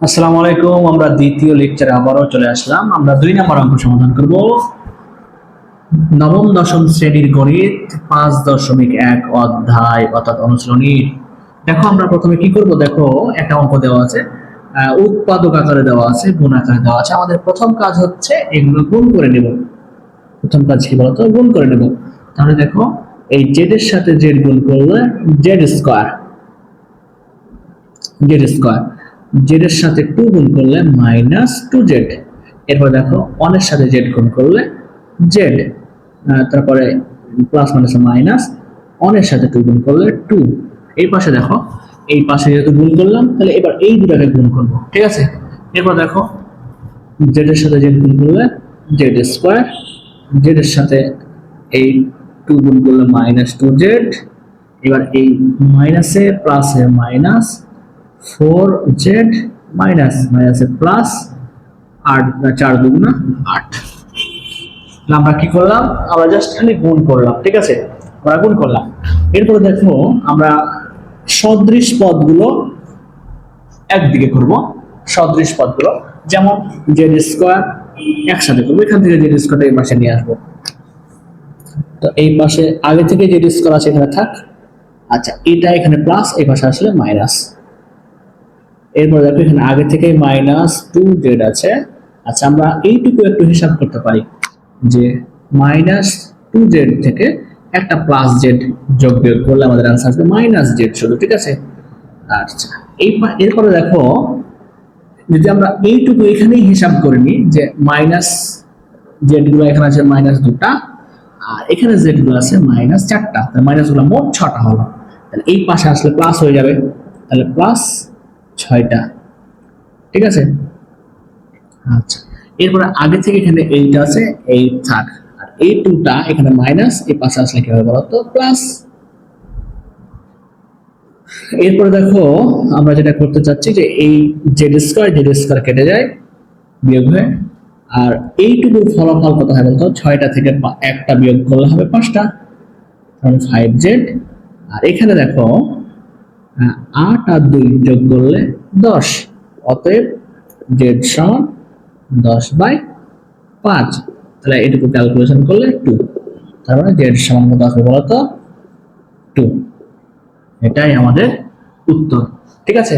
আসসালামু আলাইকুম। আমরা দ্বিতীয় লেকচারে আবারও চলে আসলাম। আমরা 2 নম্বর অঙ্ক সমাধান করব। নবম দশম শ্রেণীর গণিত 5.1 অধ্যায় অর্থাৎ অনুশীলনীর। দেখো আমরা প্রথমে কি করব, দেখো একটা অঙ্ক দেওয়া আছে, উৎপাদক আকারে দেওয়া আছে, গুণ আকারে দেওয়া আছে। আমাদের প্রথম কাজ হচ্ছে এগুলো গুণ করে নেব। প্রথম কাজ কি বলতো, গুণ করে নেব। তাহলে দেখো এই জেড এর সাথে জেড গুণ করলে Z square, Z square, Z এর সাথে 2 গুণ করলে মাইনাস 2z। এরপর দেখো 1 এর সাথে z গুণ করলে z, তারপরে প্লাস মাইনাস মাইনাস, 1 এর সাথে 2 গুণ করলে 2। এই পাশে দেখো, এই পাশে যেহেতু গুণ করলাম তাহলে এবার এই দুটাকে গুণ করব, ঠিক আছে। এরপর দেখো z এর সাথে z গুণ করলে z স্কয়ার, z এর সাথে এই 2 গুণ করলে মাইনাস 2z। এবার এই মাইনাসে প্লাসে মাইনাস 4z মাইনাস মাইনাসে প্লাস 8, 4 দুগুণা 8। আমরা কি করলাম, আমরা জাস্ট খালি গুণ করলাম, ঠিক আছে, আমরা গুণ করলাম। এরপরে দেখো আমরা সদৃশ পদগুলো একদিকে করব। সদৃশ পদগুলো যেমন জেড স্কয়ার একসাথে করবো, এখান থেকে জেড স্কয়ারটা এই পাশে নিয়ে আসবো। তো এই পাশে আগে থেকে জেড স্কয়ার আছে এখানে থাক। আচ্ছা, এটা এখানে প্লাস, এই পাশে আসলে মাইনাস। এরপর দেখো এখানে আগে থেকে মাইনাস 2z আছে। আচ্ছা, আমরা এইটুকু একটু হিসাব করতে পারি যে মাইনাস 2z থেকে একটা প্লাস জেড যোগ বিয়োগ করলে আমাদের আনসার আসবে মাইনাস জেড শুধু, ঠিক আছে। আচ্ছা, এরপরে দেখো যদি আমরা এইটুকু এখানেই হিসাব করে নিই যে মাইনাস জেড গুলো এখানে আছে মাইনাস 2টা, আর এখানে জেড গুলো আছে মাইনাস 4টা, মাইনাস গুলো মোট 6টা হলো। তাহলে এই পাশে আসলে প্লাস হয়ে যাবে, তাহলে প্লাস 6টা, ঠিক আছে। আচ্ছা, এরপরে আগে থেকে এখানে এইটা আছে, এই থাক, আর এই 2টা এখানে মাইনাস, এই পাশে আসলে কি হবে বলতো, প্লাস। এরপরে দেখো আমরা যেটা করতে চাচ্ছি যে এই জেড স্কয়ার কেটে যায় বিয়োগ হয়ে, আর এইটুকুর ফলাফল কত হয় বলতো, 6টা থেকে একটা বিয়োগ করলে হবে 5টা, তাহলে 5z। আর এখানে দেখো 8 আর 2 যোগ করলে 10, অতএব z সমান 10/5। তাহলে এটুকু ক্যালকুলেশন করলে 2, তার মানে z সমান কত আসবে বলতো, 2। এটাই আমাদের উত্তর, ঠিক আছে।